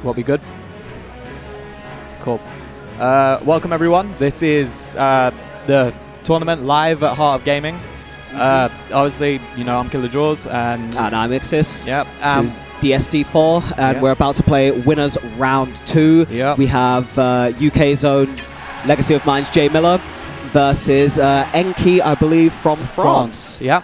What, we good? Cool. Welcome everyone. This is the tournament live at Heart of Gaming. Obviously, you know, I'm Killer Jaws and I'm Ixis. Yep. This is DS4, and we're about to play winners round 2. Yep. We have UK zone Legacy of Mines J.Miller versus Enki, I believe, from France. Yeah.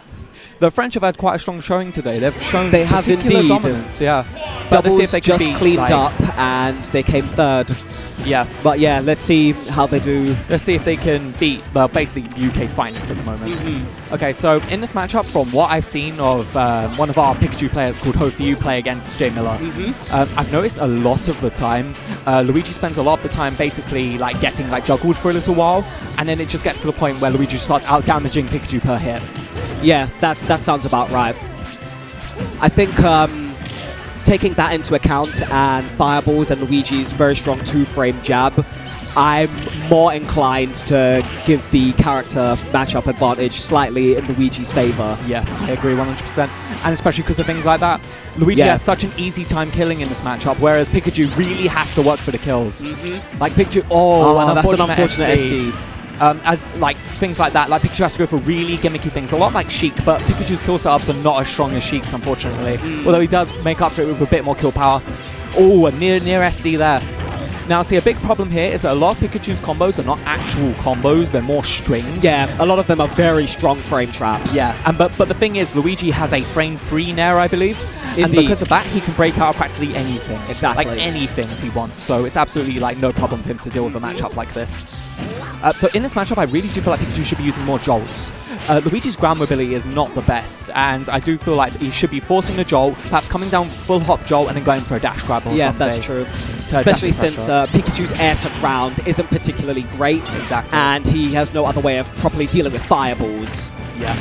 The French have had quite a strong showing today. They've shown they have indeed dominance. Yeah. Doubles just cleaned up and they came third. Yeah. But yeah, let's see how they do. Let's see if they can beat, well, basically UK's finest at the moment. Okay, so in this matchup, from what I've seen of one of our Pikachu players called WiiU play against J.Miller, I've noticed a lot of the time, Luigi spends a lot of the time basically like getting like juggled for a little while, and then it just gets to the point where Luigi starts out-damaging Pikachu per hit. Yeah, that sounds about right. I think taking that into account and Fireballs and Luigi's very strong 2-frame jab, I'm more inclined to give the character matchup advantage slightly in Luigi's favor. Yeah, I agree 100%. And especially because of things like that. Luigi has such an easy time killing in this matchup, whereas Pikachu really has to work for the kills. Like Pikachu, that's an unfortunate SD. As like things like that, like Pikachu has to go for really gimmicky things, a lot like Sheik, but Pikachu's kill setups are not as strong as Sheik's, unfortunately. Although he does make up for it with a bit more kill power. Oh, a near SD there. Now, see, a big problem here is that a lot of Pikachu's combos are not actual combos; they're more strings. Yeah, a lot of them are very strong frame traps. Yeah, and but the thing is, Luigi has a frame-free Nair, I believe. Indeed. And because of that, he can break out of practically anything. Exactly. Like anything he wants. So it's absolutely like no problem for him to deal with a matchup like this. So in this matchup, I really do feel like Pikachu should be using more jolts. Luigi's ground mobility is not the best, and I do feel like he should be forcing the jolt, perhaps coming down full hop jolt and then going for a dash grab or something. Yeah, that's true. Especially since Pikachu's air to ground isn't particularly great. Exactly. And he has no other way of properly dealing with Fireballs. Yeah.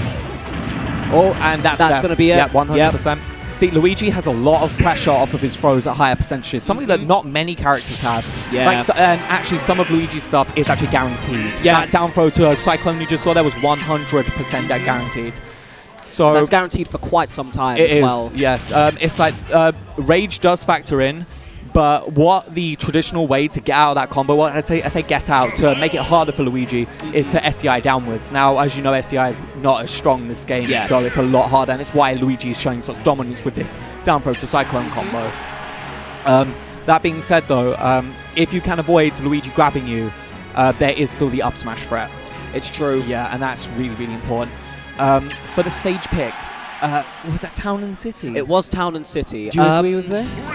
Oh, and that's going to be it. Yeah, 100%. Yep. See, Luigi has a lot of pressure off of his throws at higher percentages, something that not many characters have. Yeah. Like, and actually, some of Luigi's stuff is actually guaranteed. Yeah. That down throw to a Cyclone you just saw there was 100% guaranteed. So that's guaranteed for quite some time as well. Yes. It's like rage does factor in, but what the traditional way to get out of that combo, well, I say get out, to make it harder for Luigi, is to SDI downwards. Now, as you know, SDI is not as strong in this game, so it's a lot harder, and it's why Luigi is showing such dominance with this down throw to Cyclone combo. That being said, though, if you can avoid Luigi grabbing you, there is still the up smash threat. It's true. Yeah, and that's really, really important. For the stage pick, was that Town and City? It was Town and City. Do you agree with this?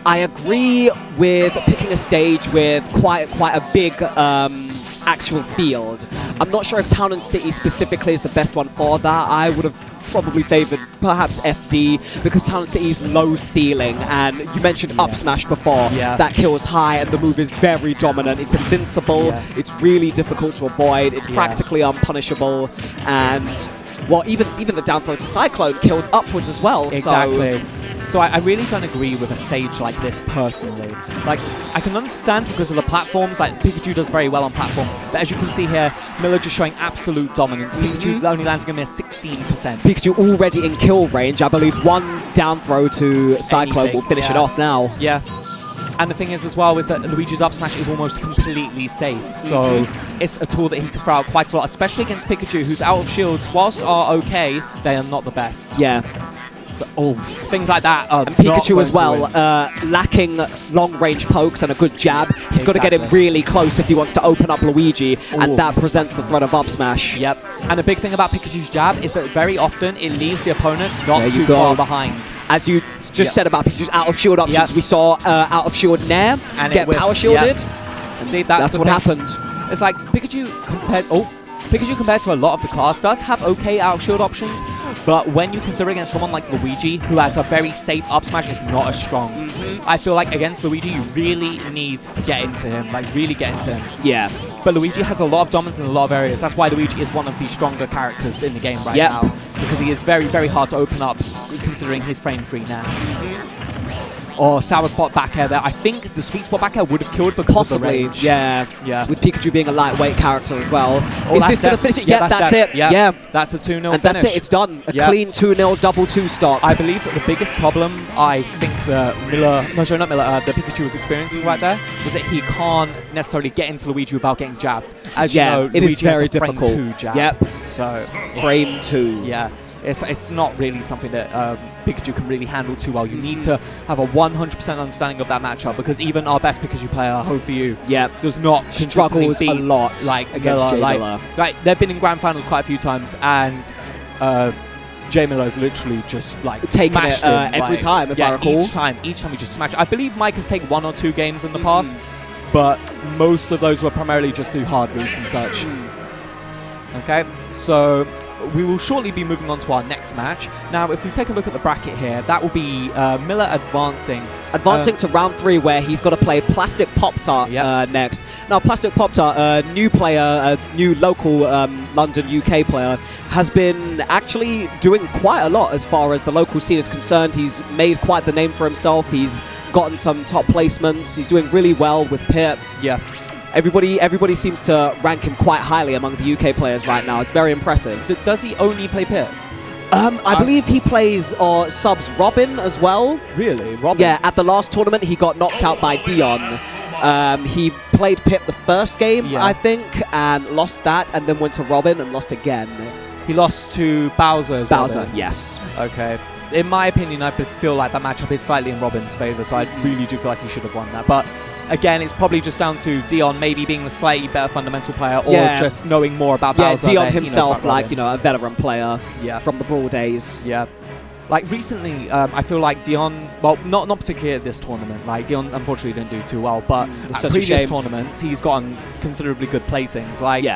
I agree with picking a stage with quite a big actual field. I'm not sure if Town and City specifically is the best one for that. I would have probably favored perhaps FD because Town and City's low ceiling, and you mentioned up smash before. That kills high and the move is very dominant. It's invincible. It's really difficult to avoid. It's practically unpunishable, and well, even the down throw to Cyclone kills upwards as well. Exactly. So I really don't agree with a stage like this personally. Like, I can understand because of the platforms, like Pikachu does very well on platforms, but as you can see here, Miller just showing absolute dominance. Pikachu only landing a mere 16%. Pikachu already in kill range. I believe one down throw to Cyclone will finish it off now. Yeah. And the thing is as well is that Luigi's up smash is almost completely safe. So it's a tool that he can throw out quite a lot, especially against Pikachu, whose out of shields, whilst are okay, they are not the best. Yeah. So, things like that are and Pikachu as well, lacking long-range pokes and a good jab. He's got to get him really close if he wants to open up Luigi, and that presents the threat of up smash. Yep. And the big thing about Pikachu's jab is that very often it leaves the opponent not too far behind. As you just said about Pikachu's out-of-shield options, we saw out-of-shield Nair and get power shielded. And see, that's what happened. It's like Pikachu compared to a lot of the class does have okay out-shield options, but when you consider against someone like Luigi, who has a very safe up smash, it's not as strong. I feel like against Luigi, you really need to get into him, like really get into him. Yeah. But Luigi has a lot of dominance in a lot of areas. That's why Luigi is one of the stronger characters in the game right now, because he is very, very hard to open up, considering his frame free now. or sour spot back air there. I think the sweet spot back air would have killed because Possibly, of the range. yeah. With Pikachu being a lightweight character as well. Oh, is this going to finish it? Yeah, that's it. Yeah, that's a 2-0 finish. And that's it, it's done. A clean 2-0 double 2 stop. I believe that the biggest problem I think that the Pikachu was experiencing right there was that he can't necessarily get into Luigi without getting jabbed. As you know, it Luigi is very has a difficult. frame 2 jab. Yep. So frame 2. Yeah. It's not really something that Pikachu can really handle too well. You need to have a 100% understanding of that matchup, because even our best Pikachu player, WiiU, does not struggles a lot like against J.Miller. J.Miller. Like they've been in grand finals quite a few times, and J.Miller has literally just taken smashed it him, every time, if I recall. Each time he just smashed. I believe Mike has taken 1 or 2 games in the past, but most of those were primarily just through hard reads and such. Okay, so we will shortly be moving on to our next match. Now, if we take a look at the bracket here, that will be Miller advancing to round 3, where he's got to play PlasticPoptart next. Now, PlasticPoptart, a new player, a new local London, UK player, has been actually doing quite a lot as far as the local scene is concerned. He's made quite the name for himself. He's gotten some top placements. He's doing really well with Pip. Yeah. Everybody seems to rank him quite highly among the UK players right now. It's very impressive. Does he only play Pip? I believe he plays or subs Robin as well. Really? Robin? Yeah, at the last tournament, he got knocked out by Dion. He played Pip the first game, I think, and lost that, and then went to Robin and lost again. He lost to Bowser as well. Bowser, yes. Okay. In my opinion, I feel like that matchup is slightly in Robin's favour, so I really do feel like he should have won that. But again, it's probably just down to Dion maybe being the slightly better fundamental player, or just knowing more about Bowser. Yeah, Dion himself, like, a veteran player from the Brawl days. Yeah. Like, recently, I feel like Dion, well, not particularly at this tournament. Like, Dion unfortunately didn't do too well, but at previous tournaments, he's gotten considerably good placings. Like,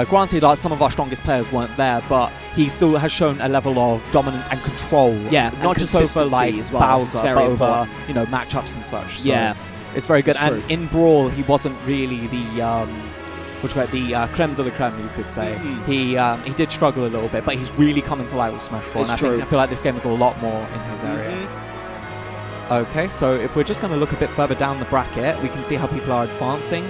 granted, some of our strongest players weren't there, but he still has shown a level of dominance and control. Yeah, not just over, like, Bowser, but over, matchups and such. So it's very good. And in Brawl, he wasn't really the creme de la creme, you could say. He did struggle a little bit, but he's really coming to light with Smash 4. And I feel like this game is a lot more in his area. Okay, so if we're just going to look a bit further down the bracket, we can see how people are advancing.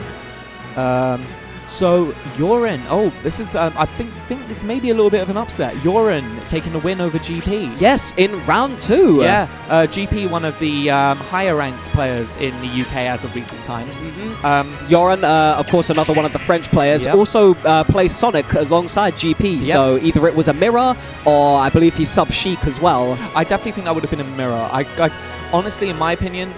So Yoren, this is I think this may be a little bit of an upset. Yoren taking the win over GP. Yes, in round 2. Yeah, GP, one of the higher ranked players in the UK as of recent times. Yoren, of course, another one of the French players, also plays Sonic alongside GP. So either it was a mirror, or I believe he sub Sheik as well. I definitely think that would have been a mirror. Honestly, in my opinion,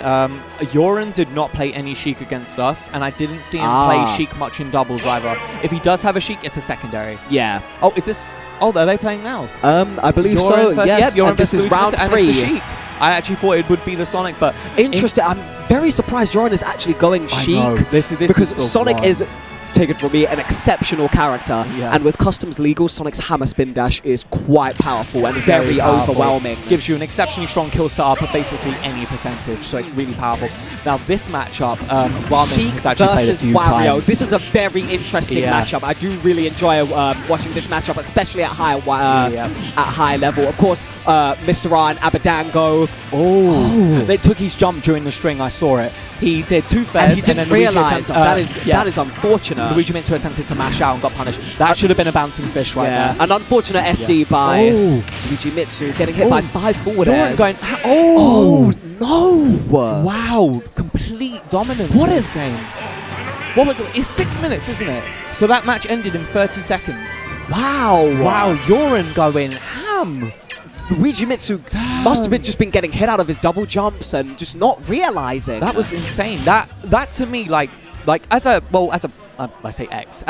Yoren did not play any Sheik against us, and I didn't see him play Sheik much in doubles either. If he does have a Sheik, it's a secondary. Yeah. Oh, is this... Oh, are they playing now? I believe so, yes. Yoren and this is round 3. Sheik. I actually thought it would be the Sonic, but... Interesting. I'm very surprised Yoren is actually going Sheik. I know. This because is Sonic is... taken from me, an exceptional character, and with customs legal, Sonic's hammer spin dash is quite powerful and very overwhelming. Gives you an exceptionally strong kill setup of basically any percentage, so it's really powerful. Now this matchup, Sheik has actually played a few Wario. times. This is a very interesting matchup. I do really enjoy watching this matchup, especially at high level. Of course, Mr. Ryan Abadango. They took his jump during the string. I saw it. He did 2 fairs, and he didn't realize that is unfortunate. Luigimitsu attempted to mash out and got punished. That should have been a bouncing fish right there. An unfortunate SD by Luigimitsu, getting hit by 5 forward airs. Going, no! Wow, complete dominance. What in is this game? What was it? It's 6 minutes, isn't it? So that match ended in 30 seconds. Wow! Wow, Yoren going ham. Luigimitsu must have just been getting hit out of his double jumps and just not realizing. That was insane. That to me, like as a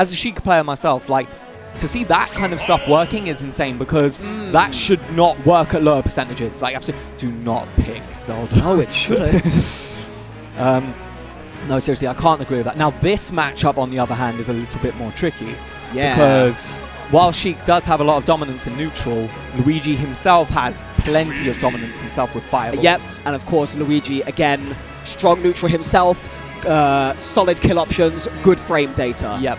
Sheik player myself, like, to see that kind of stuff working is insane, because that should not work at lower percentages. Like, absolutely, do not pick Zelda. No, it shouldn't. No, seriously, I can't agree with that. Now, this matchup, on the other hand, is a little bit more tricky. Yeah. Because while Sheik does have a lot of dominance in neutral, Luigi himself has plenty of dominance himself with fireballs. Yep, and of course, Luigi, again, strong neutral himself, solid kill options, good frame data. Yep.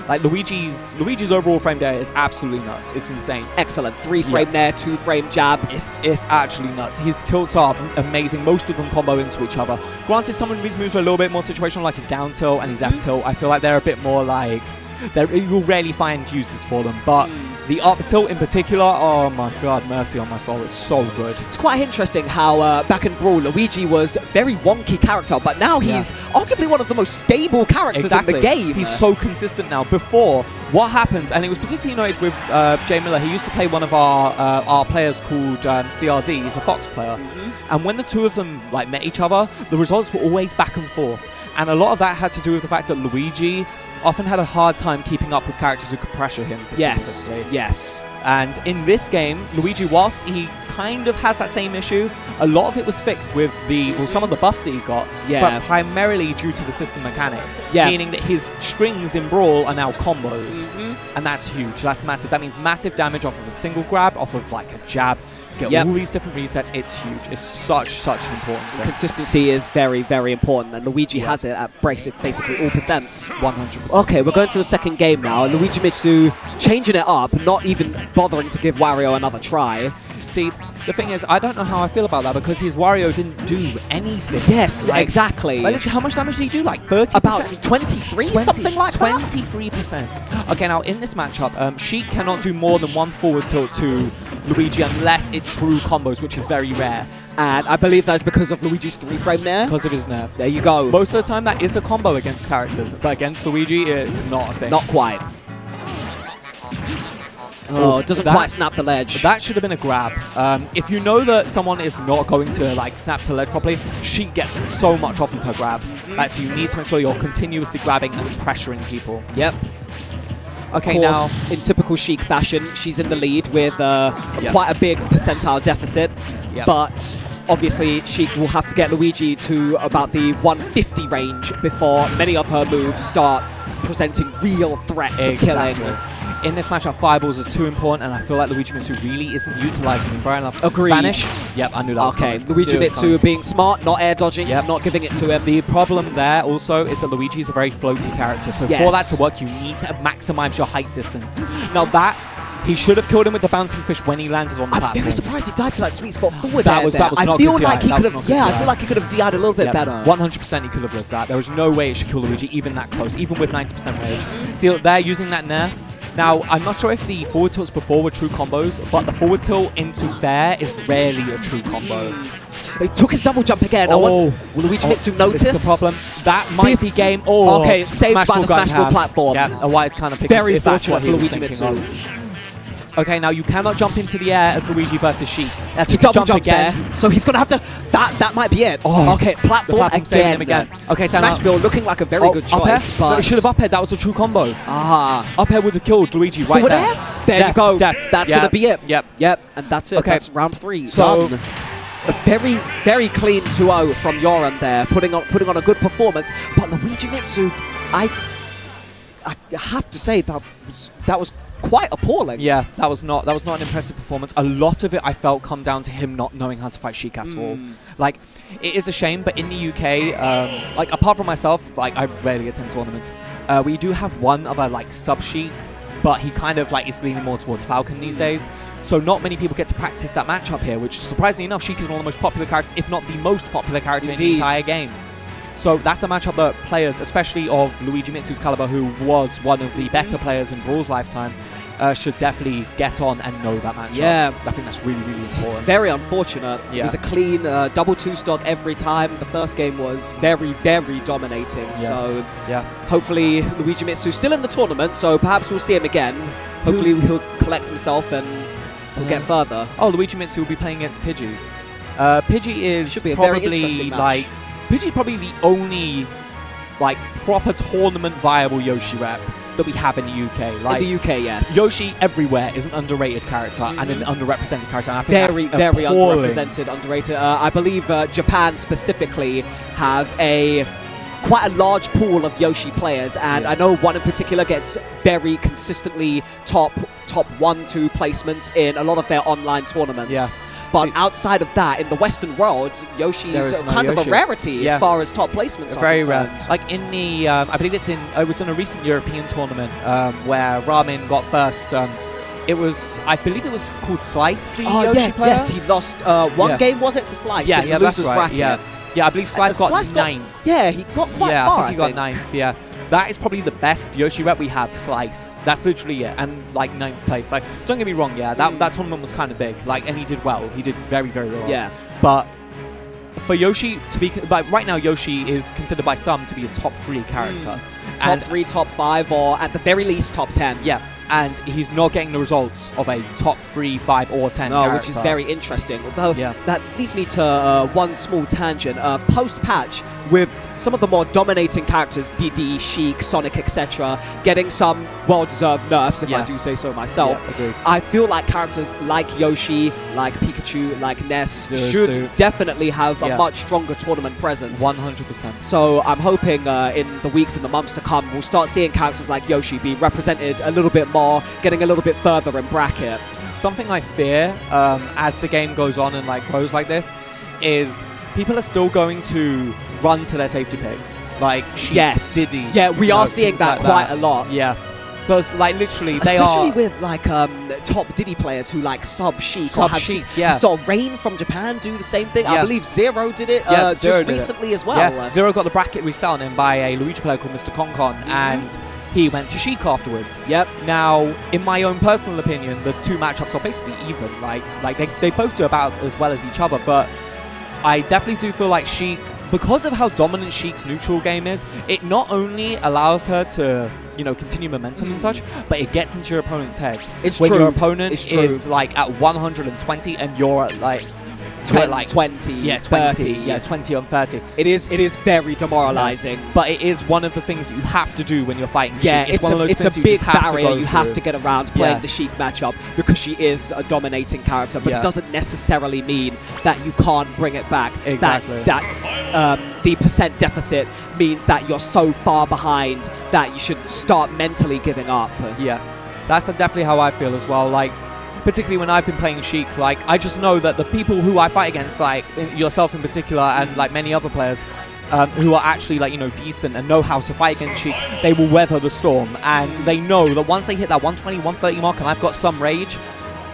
Like Luigi's overall frame there is absolutely nuts. It's insane. Excellent. 3-frame there, 2-frame jab. It's actually nuts. His tilts are amazing. Most of them combo into each other. Granted, some of his moves are a little bit more situational, like his down tilt and his F tilt. I feel like they're a bit more like you'll rarely find uses for them, but the up tilt in particular, oh my god, mercy on my soul, it's so good. It's quite interesting how back in Brawl, Luigi was a very wonky character, but now he's arguably one of the most stable characters in the game. He's so consistent now. Before, what happens, and it was particularly annoyed with J.Miller, he used to play one of our players called CRZ, he's a Fox player, and when the two of them like met each other, the results were always back and forth, and a lot of that had to do with the fact that Luigi often had a hard time keeping up with characters who could pressure him continuously. Yes. And in this game, Luigi, whilst he kind of has that same issue, a lot of it was fixed with some of the buffs that he got, but primarily due to the system mechanics, meaning that his strings in Brawl are now combos, and that's huge, that's massive. That means massive damage off of a single grab, off of like a jab, get all these different resets. It's huge. It's such an important thing. Consistency is very, very important, and Luigi has it at basically all percents. 100%. Okay, we're going to the second game now. Luigimitsu changing it up, not even bothering to give Wario another try. See, the thing is, I don't know how I feel about that because his Wario didn't do anything. Yes, exactly. Like, literally, how much damage did he do? Like 30%? About 23, something like that? 23%. Okay, now in this matchup, Sheik cannot do more than one forward tilt to Luigi unless it true combos, which is very rare. And I believe that's because of Luigi's 3-frame there. Because of his nerf. There you go. Most of the time, that is a combo against characters, but against Luigi, it's not a thing. Not quite. Oh, it doesn't quite snap the ledge. That should have been a grab. If you know that someone is not going to like snap to the ledge properly, she gets so much off of her grab. So you need to make sure you're continuously grabbing and pressuring people. Yep. Okay, of course, now in typical Sheik fashion, she's in the lead with quite a big percentile deficit. But obviously, Sheik will have to get Luigi to about the 150 range before many of her moves start presenting real threats of killing. In this matchup, fireballs are too important, and I feel like Luigimitsu really isn't utilizing them very enough. Agreed. Vanish. Yep, I knew that was coming. Luigimitsu being smart, not air dodging, not giving it to him. The problem there also is that Luigi is a very floaty character, so for that to work, you need to maximize your height distance. Now that, he should have killed him with the bouncing fish when he landed on the platform. I'm very surprised he died to that sweet spot forward that was not I feel like he could have, I feel like he could have DI'd a little bit better. 100% he could have lived that. There was no way it should kill Luigi even that close, even with 90% rage. See, they're using that nerf. Now, I'm not sure if the forward tilts before were true combos, but the forward tilt into there is rarely a true combo. He took his double jump again. Will Luigimitsu notice? This is the problem. That might be game. Okay, saved by the Smashville platform. Yeah, a wise kind of picking. Very fortunate for Luigimitsu. Okay, now you cannot jump into the air as Luigi versus Sheik. He double jump again, so he's going to have to... That might be it. Okay, platform again. Okay, so Smashville looking like a very good choice, but... No, he should have up air. That was a true combo. Up air would have killed Luigi right there. There you go. That's going to be it. Yep. And that's it. Okay. That's round 3. So... done. A very, very clean 2-0 from Yoren there, putting on a good performance. But Luigimitsu, I have to say that was quite appalling. Yeah, that was not an impressive performance. A lot of it I felt come down to him not knowing how to fight Sheik at all. Like, it is a shame, but in the UK, like apart from myself, like I rarely attend tournaments. We do have one other like sub Sheik, but he kind of like is leaning more towards Falcon these days. So not many people get to practice that matchup here, which surprisingly enough, Sheik is one of the most popular characters, if not the most popular character in the entire game. So that's a matchup that players, especially of Luigimitsu's caliber, who was one of the better players in Brawl's lifetime, should definitely get on and know that matchup. Yeah. I think that's really, really important. It's very unfortunate. Yeah. It was a clean double 2-stock every time. The first game was very, very dominating. Yeah. So hopefully Luigimitsu still in the tournament, so perhaps we'll see him again. Hopefully he'll collect himself and he'll get further. Oh, Luigimitsu will be playing against Pidgey. Pidgey is probably like... Pidgey's probably the only like proper tournament viable Yoshi rep that we have in the UK. Like, in the UK, yes. Yoshi everywhere is an underrated character and an underrepresented character. And I think very underrepresented, underrated. I believe Japan specifically have quite a large pool of Yoshi players, and I know one in particular gets very consistently top 1-2 placements in a lot of their online tournaments. But outside of that, in the Western world, Yoshi's kind of a rarity as far as top placements are very concerned. rare. Like in the, I believe it was in a recent European tournament where Ramen got first. I believe it was called Slice, the Yoshi player. Yes, he lost one game, was it, to Slice in the that's loser's right. bracket. Yeah, I believe Slice got ninth. Yeah, he got quite far, I think he got ninth, yeah. That is probably the best Yoshi rep we have, Slice. That's literally it, and like 9th place. Like, don't get me wrong, that tournament was kind of big, like, and he did well. He did very, very well. Yeah. But for Yoshi to be, right now Yoshi is considered by some to be a top 3 character. Top 3, top 5, or at the very least top 10. Yeah. And he's not getting the results of a top 3, 5, or 10 character. Which is very interesting. Although that leads me to one small tangent. Post-patch, with some of the more dominating characters, Diddy, Sheik, Sonic, etc., getting some well-deserved nerfs, if I do say so myself. Yeah, I feel like characters like Yoshi, like Pikachu, like Ness should definitely have a much stronger tournament presence. 100%. So I'm hoping in the weeks and the months to come, we'll start seeing characters like Yoshi be represented a little bit more, getting a little bit further in bracket. Something I fear as the game goes on and like grows like this is people are still going to run to their safety picks, like Sheik, Diddy. Yeah, we are seeing that quite a lot. Yeah, because like literally especially with like top Diddy players who like sub Sheik or have Sheik. Yeah, we saw Rain from Japan do the same thing. I believe Zero did it just recently as well. Yeah, Zero got the bracket reset on him by a Luigi player called Mr. Concon, and he went to Sheik afterwards. Yep. Now, in my own personal opinion, the two matchups are basically even. Like they both do about as well as each other, but I definitely do feel like Sheik, because of how dominant Sheik's neutral game is, it not only allows her to, you know, continue momentum and such, but it gets into your opponent's head. It's when true. Your opponent is like at 120 and you're at like 20, yeah, 30, 20, yeah, 20 on 30. It is very demoralizing. But it is one of the things that you have to do when you're fighting Sheik. It's one of those it's things a big barrier you have through. to get around playing the Sheik matchup, because she is a dominating character, but it doesn't necessarily mean that you can't bring it back. Exactly. The percent deficit means that you're so far behind that you should start mentally giving up. Yeah, that's definitely how I feel as well. Like, particularly when I've been playing Sheik, like, I just know that the people who I fight against, like yourself in particular, and like many other players who are actually, like, you know, decent and know how to fight against Sheik, they will weather the storm, and they know that once they hit that 120, 130 mark and I've got some rage,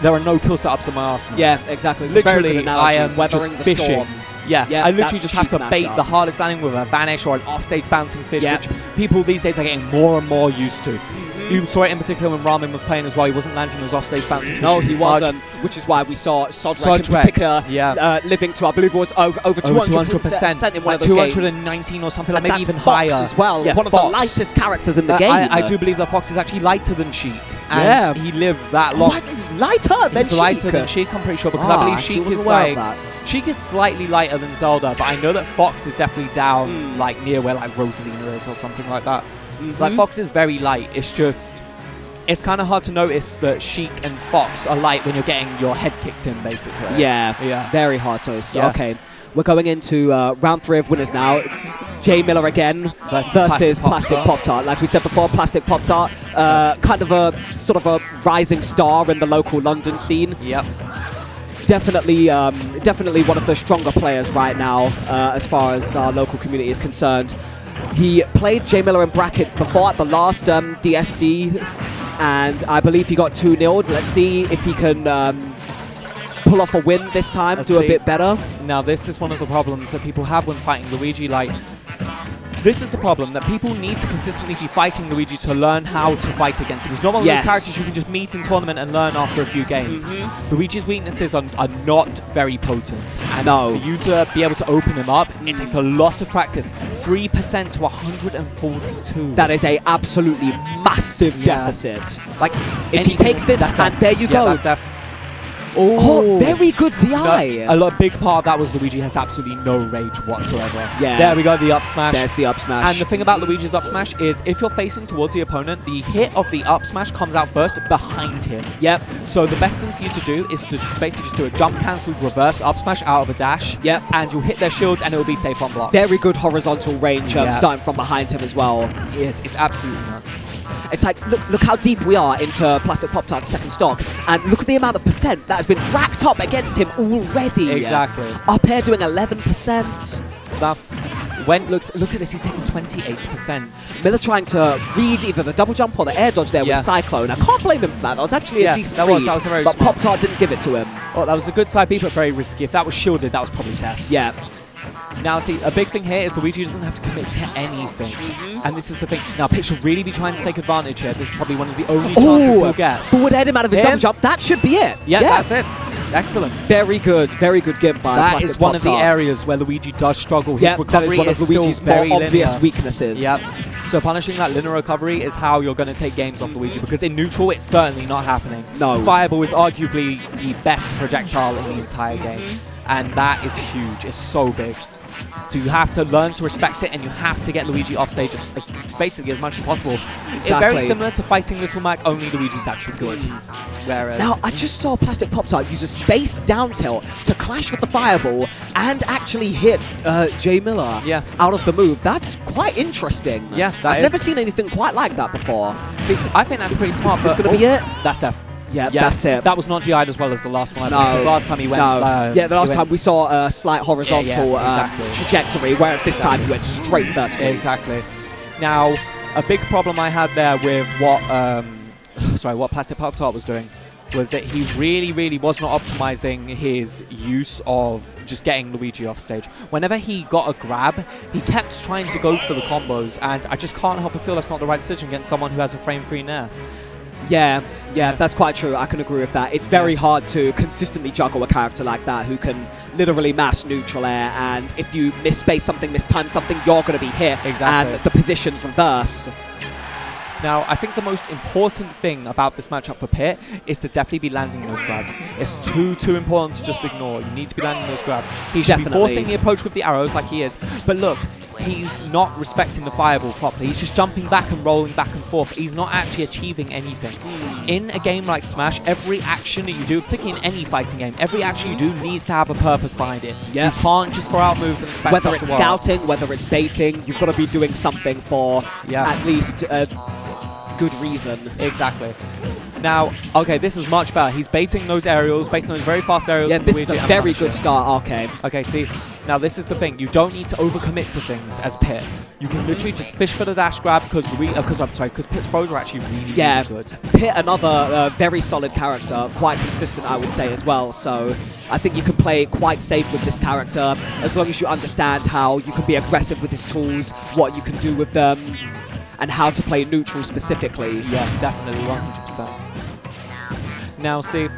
there are no kill setups in my arsenal. Yeah, exactly. It's literally, a very good analogy. I am weathering just the fishing. storm. Yeah, I literally just have to bait matchup. the hardest landing with a vanish or an offstage bouncing fish, which people these days are getting more and more used to. You saw it in particular when Ramen was playing as well. He wasn't landing those offstage bouncing fish. No, he wasn't, which is why we saw Sodrek in particular living to, I believe it was over 200% in one of those 219 games. or something, like and maybe even Fox higher as well. Yeah, one of the lightest characters in the game. I do believe that Fox is actually lighter than Sheik. And he lived that long. What? He's lighter than Sheik? He's lighter than Sheik, I'm pretty sure, because I believe Sheik is like... Sheik is slightly lighter than Zelda, but I know that Fox is definitely down, like, near where, like, Rosalina is or something like that. Like, Fox is very light. It's just... It's kind of hard to notice that Sheik and Fox are light when you're getting your head kicked in, basically. Yeah. Very hard to notice. Okay. We're going into round 3 of winners now. J.Miller again versus PlasticPoptart. Like we said before, PlasticPoptart, kind of a sort of a rising star in the local London scene. Yep. Definitely one of the stronger players right now as far as our local community is concerned. He played J.Miller in bracket before at the last DSD, and I believe he got 2-0'd. Let's see if he can pull off a win this time, do a bit better. Now, this is one of the problems that people have when fighting Luigi. Like, this is the problem, that people need to consistently be fighting Luigi to learn how to fight against him. He's not one of those characters you can just meet in tournament and learn after a few games. Luigi's weaknesses are not very potent. And for you to be able to open him up, it takes a lot of practice. 3% to 142. That is a absolutely massive deficit. Like, if he takes this, and there you go. Oh, very good DI. A big part of that was Luigi has absolutely no rage whatsoever. Yeah. There we go, the up smash. There's the up smash. And the thing about Luigi's up smash is if you're facing towards the opponent, the hit of the up smash comes out first behind him. Yep. So the best thing for you to do is to basically just do a jump cancelled reverse up smash out of a dash. Yep. And you'll hit their shields and it will be safe on block. Very good horizontal range starting from behind him as well. It's absolutely nuts. It's like, look how deep we are into PlasticPoptart's second stock, and look at the amount of percent that has been racked up against him already. Exactly. Up air doing 11%. Now, look at this, he's taking 28%. Miller trying to read either the double jump or the air dodge there with Cyclone. I can't blame him for that. That was actually a decent read, that was a very but smart. Poptart didn't give it to him. Oh, that was a good side B, but very risky. If that was shielded, that was probably death. Yeah. Now, see, a big thing here is Luigi doesn't have to commit to anything. And this is the thing. Now, Pit should really be trying to take advantage here. This is probably one of the only chances he'll get. Forward air him out of his double jump. That should be it. Yeah, that's it. Excellent. Very good give by That is one of the areas where Luigi does struggle. His recovery that is one of Luigi's very more obvious linear. weaknesses. Yep. So punishing that linear recovery is how you're going to take games off Luigi, because in neutral, it's certainly not happening. No. Fireball is arguably the best projectile in the entire game, and that is huge. It's so big. So you have to learn to respect it, and you have to get Luigi off stage as basically as much as possible. Exactly. It's very similar to fighting Little Mac, only Luigi's actually good. Whereas Now, I just saw PlasticPoptart use a spaced down tilt to clash with the fireball and actually hit J.Miller out of the move. That's quite interesting. Yeah, I've never seen anything quite like that before. See, I think that's pretty smart. Is this going to be it? That's death. Yeah, that's it. That was not GI'd as well as the last one. No. Because last time he went... the last time we saw a slight horizontal exactly. trajectory, whereas this time he went straight vertical. Exactly. Now, a big problem I had there with what what PlasticPoptart was doing was that he really was not optimizing his use of just getting Luigi off stage. Whenever he got a grab, he kept trying to go for the combos, and I just can't help but feel that's not the right decision against someone who has a frame-free nair. Yeah, that's quite true. I can agree with that. It's very hard to consistently juggle a character like that who can literally mass neutral air, and if you misspace something, mistime something, you're going to be hit. Exactly. And the positions reverse. Now, I think the most important thing about this matchup for Pit is to definitely be landing those grabs. It's too important to just ignore. You need to be landing those grabs. He should be forcing the approach with the arrows like he is. But look, he's not respecting the fireball properly. He's just jumping back and rolling back and forth. He's not actually achieving anything. In a game like Smash, every action that you do, particularly in any fighting game, every action you do needs to have a purpose behind it. You can't just throw out moves and expect whether it's scouting, whether it's baiting, you've got to be doing something for at least good reason. Exactly. Now, okay, this is much better. He's baiting those aerials, baiting those very fast aerials. Yeah, this is a very good start. Okay. Okay, see, now this is the thing. You don't need to overcommit to things as Pit. You can literally just fish for the dash grab because Pit's throws are actually really good. Pit, another very solid character, quite consistent, I would say, as well. So I think you can play quite safe with this character as long as you understand how you can be aggressive with his tools, what you can do with them, and how to play neutral specifically. Yeah, definitely, 100%. Now, see,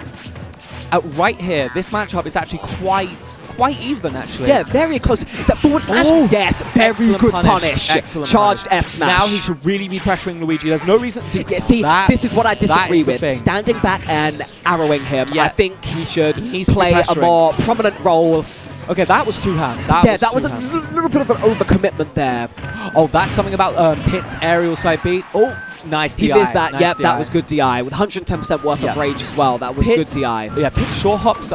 right here, this matchup is actually quite even, actually. Yeah, very close. Is that forward smash? Oh, yes, very good punish. Excellent Charged punish. F smash. Now he should really be pressuring Luigi. There's no reason to... Yeah, see, this is what I disagree with. Standing back and arrowing him, I think he should play a more prominent role. Okay, that was two-hand. That was a little bit of an overcommitment there. Oh, that's something about Pit's aerial side B. Oh, nice DI. He did that. Nice Yep, DI. that was good DI. With 110% worth of rage as well. That was good DI. Yeah, Pit's short hops...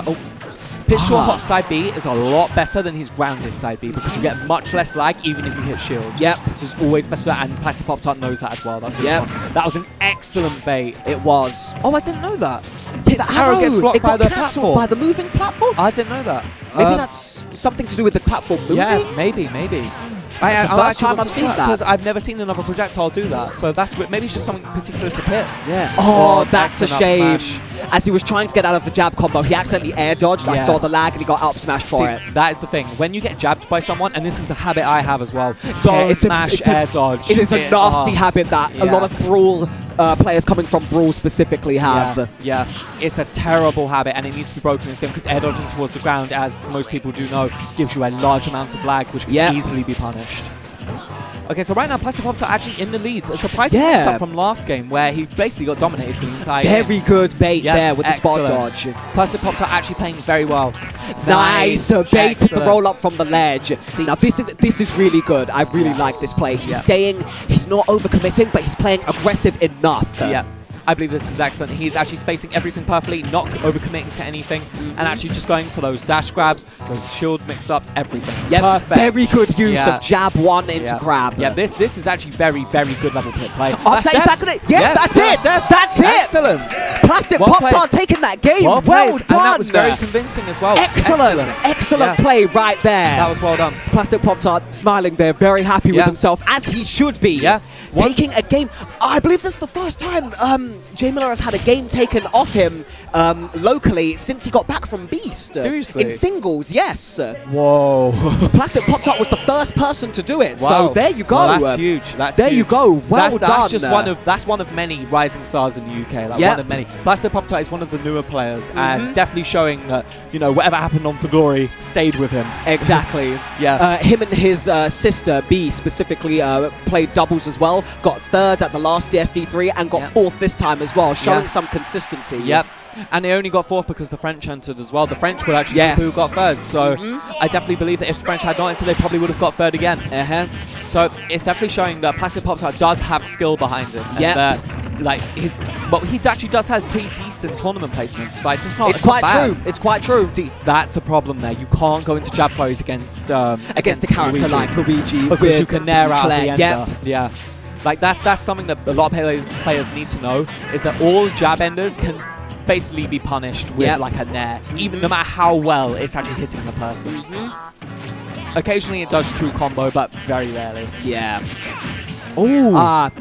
Pit's short hop side B is a lot better than his grounded side B because you get much less lag even if you hit shield. Yep. Which is always best for that, and PlasticPoptart knows that as well. That's really fun. That was an excellent bait. It was. Oh, I didn't know that. The arrow gets blocked by the platform. By the moving platform? I didn't know that. Maybe that's something to do with the platform moving? Yeah, maybe. That's the first time I've seen that. Because I've never seen another projectile do that. So that's maybe it's just something particular to Pit. Yeah. Oh, that's a shame. As he was trying to get out of the jab combo, he accidentally air dodged. I saw the lag and he got up smashed for it. That is the thing. When you get jabbed by someone, and this is a habit I have as well, don't smash air dodge. It is a nasty habit that a lot of Brawl players coming from Brawl specifically have. Yeah, it's a terrible habit and it needs to be broken in this game because air dodging towards the ground, as most people do know, gives you a large amount of lag which can easily be punished. Okay, so right now PlasticPoptart are actually in the leads. A surprising mix-up from last game where he basically got dominated for the entire game. Very good bait there with the spot dodge. PlasticPoptart actually playing very well. Nice. Baited the roll up from the ledge. See, now this is really good. I really like this play. He's staying, he's not overcommitting, but he's playing aggressive enough. Yeah. I believe this is excellent. He's actually spacing everything perfectly, not overcommitting to anything, and actually just going for those dash grabs, those shield mix-ups, everything. Yeah, perfect. Very good use of jab 1 into grab. Yeah, this is actually very, very good level pit play. Upside stack on it. Yeah, that's it. That's it. Excellent. PlasticPoptart taking that game. Well done. And that was very convincing as well. Excellent play right there. That was well done. PlasticPoptart smiling there, very happy with himself, as he should be. Yeah. Taking a game. I believe this is the first time J.Miller has had a game taken off him locally since he got back from Beast. Seriously? In singles, yes. Whoa. PlasticPoptart was the first person to do it. Wow. So there you go. Well, that's huge. There you go. Well done. That's just one of many rising stars in the UK. Like one of many. PlasticPoptart is one of the newer players and definitely showing that, you know, whatever happened on For Glory stayed with him. Exactly. Yeah. Him and his sister B specifically played doubles as well. Got 3rd at the last DSD3 and got 4th this time as well, showing some consistency. Yep. And they only got 4th because the French entered as well. The French would actually be who got 3rd. So I definitely believe that if the French had not entered, they probably would have got 3rd again. So it's definitely showing that PlasticPoptart does have skill behind him. Yeah. Like he actually does have pretty decent tournament placements. Like it's not. It's quite true. It's quite true. See, that's a problem there. You can't go into jab flurries against a character Luigi, like Luigi because you can nair out the ender. Yeah. Like that's something that a lot of players need to know, is that all jab enders can basically be punished with like a nair, even no matter how well it's actually hitting the person. Occasionally it does true combo, but very rarely. Yeah. Oh,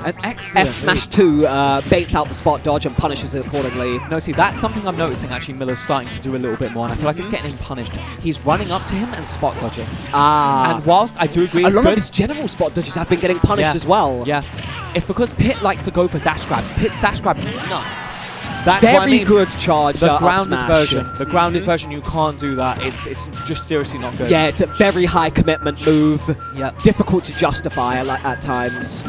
an excellent F Smash 2 baits out the spot dodge and punishes it accordingly. No, see, that's something I'm noticing actually Miller's starting to do a little bit more, and I feel like it's getting him punished. He's running up to him and spot dodging. And whilst I do agree a lot of his general spot dodges have been getting punished as well. Yeah. It's because Pit likes to go for dash grab. Pit's dash grab is nuts. That's very good charge. The grounded version. The grounded version, you can't do that. It's just seriously not good. Yeah, it's a very high commitment move. Yep. Difficult to justify at times.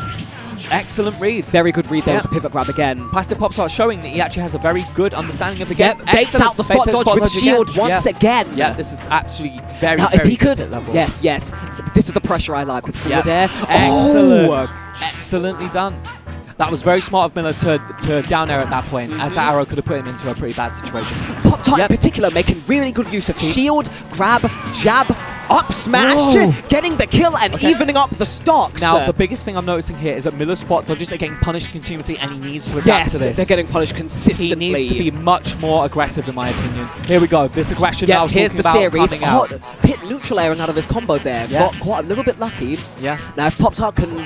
Excellent reads. Very good read there with the pivot grab again. PlasticPoptart showing that he actually has a very good understanding of the game. Baits out the spot dodge with shield once again. Yeah, this is absolutely very, now, very if he could, good level. Yes. This is the pressure I like with forward air. Excellent. Excellently done. That was very smart of Miller to down air at that point, as that arrow could have put him into a pretty bad situation. Poptart in particular making really good use of shield, grab, jab, up smash, getting the kill and evening up the stocks. Now, the biggest thing I'm noticing here is that Miller's spot dodges are getting punished continuously, and he needs to adapt to this. They're getting punished consistently. He needs to be much more aggressive, in my opinion. Here we go. This aggression now here's the series. Out. Pit neutral airing out of his combo there. Got quite a little bit lucky. Yeah. Now, if Poptart can...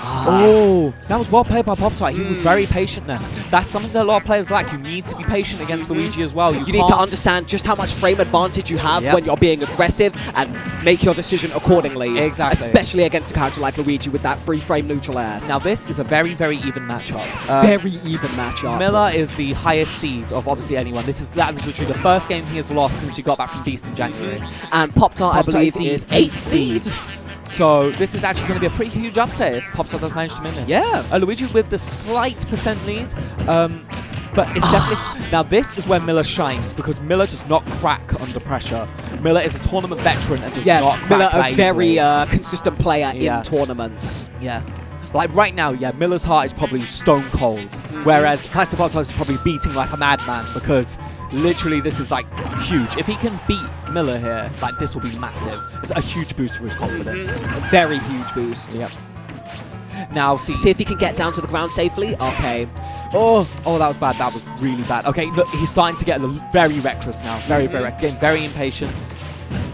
Oh, that was well played by Poptart. He was very patient there. That's something that a lot of players lack. You need to be patient against Luigi as well. You need to understand just how much frame advantage you have when you're being aggressive and make your decision accordingly. Exactly. Especially against a character like Luigi with that free frame neutral air. Now this is a very, very even matchup. Very even matchup. Miller is the highest seed of obviously anyone. That was literally the first game he has lost since he got back from Beast in January. And Poptart, I believe, is 8th seed. So this is actually going to be a pretty huge upset if Poptart does manage to win this. Yeah. Luigi with the slight % lead. But it's definitely... Now this is where Miller shines, because Miller does not crack under pressure. Miller is a tournament veteran and does not crack Miller that a very easily. Consistent player in tournaments. Yeah. Like right now, Miller's heart is probably stone cold, whereas PlasticPoptart is probably beating like a madman, because literally this is like huge. If he can beat Miller here, like this will be massive. It's a huge boost for his confidence. A very huge boost. Yep. Now see if he can get down to the ground safely. Okay. Oh, that was bad. That was really bad. Okay, look, he's starting to get very reckless now. Very, very reckless. Getting very impatient.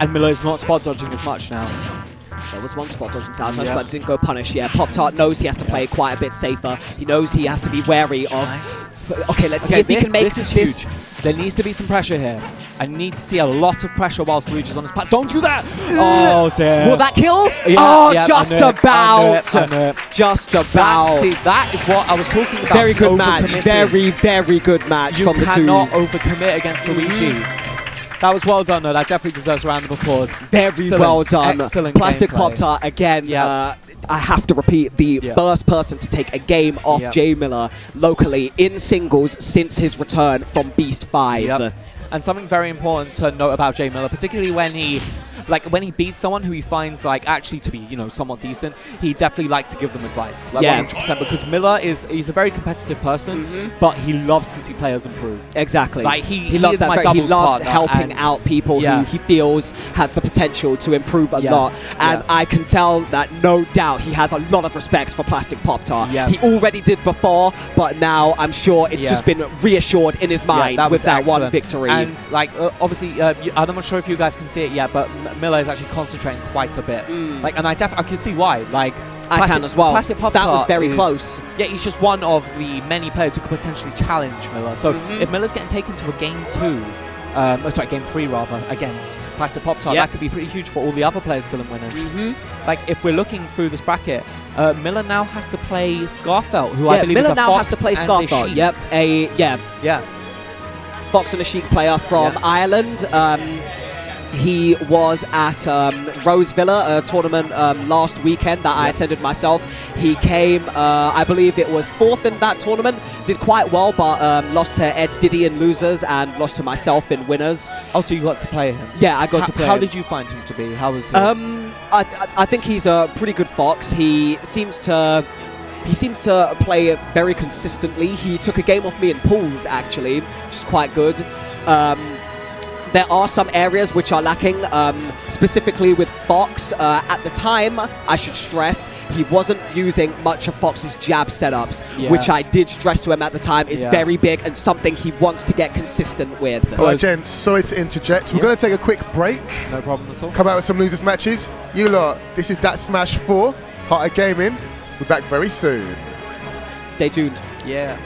And Miller is not spot dodging as much now. There was one spot dodging South but didn't go punish. Yeah, Poptart knows he has to play quite a bit safer. He knows he has to be wary of... Okay, let's see if he can make this. Huge. There needs to be some pressure here. I need to see a lot of pressure whilst Luigi's on his path. Don't do that! Oh, dear. Will that kill? Yeah, just about. Just about. See, that is what I was talking about. Very good match. Very, very good match from the two. You cannot overcommit against Luigi. That was well done, though. That definitely deserves a round of applause. Very well done. Excellent PlasticPoptart, again, I have to repeat, the first person to take a game off J.Miller locally in singles since his return from Beast 5. And something very important to note about J.Miller, particularly when he like when he beats someone who he finds like actually to be, you know, somewhat decent, he definitely likes to give them advice. Like 100%, because Miller he's a very competitive person, but he loves to see players improve. Exactly. Like he loves is my that. He doubles loves partner, helping out people who he feels has the potential to improve a lot. And I can tell that no doubt he has a lot of respect for PlasticPoptart. He already did before, but now I'm sure it's just been reassured in his mind with that one victory. And like obviously, I'm not sure if you guys can see it yet, but Miller is actually concentrating quite a bit. Like, and I can see why. Like, I can as well. PlasticPoptart that was very close. Yeah, he's just one of the many players who could potentially challenge Miller. So if Miller's getting taken to a game 2, game 3 rather, against PlasticPoptart, that could be pretty huge for all the other players still in winners. Like, if we're looking through this bracket, Miller now has to play Scarfelt, who I believe Miller is a now Fox has to play and Scarfelt. Sheik. Fox and a Sheik player from Ireland. He was at Rosevilla, a tournament last weekend that I attended myself. He came, I believe it was 4th in that tournament. Did quite well, but lost to Ed's Diddy in losers and lost to myself in winners. Oh, so you got to play him? Yeah, I got to play him. How did you find him to be? How was he? I think he's a pretty good Fox. He seems to play very consistently. He took a game off me in pools, actually, which is quite good. There are some areas which are lacking, specifically with Fox. At the time, I should stress, he wasn't using much of Fox's jab setups, which I did stress to him at the time is very big and something he wants to get consistent with. All right, gents, sorry to interject. We're going to take a quick break. No problem at all. Come out with some losers matches. You lot, this is Dat Smash 4, Heart of Gaming. We're back very soon. Stay tuned. Yeah.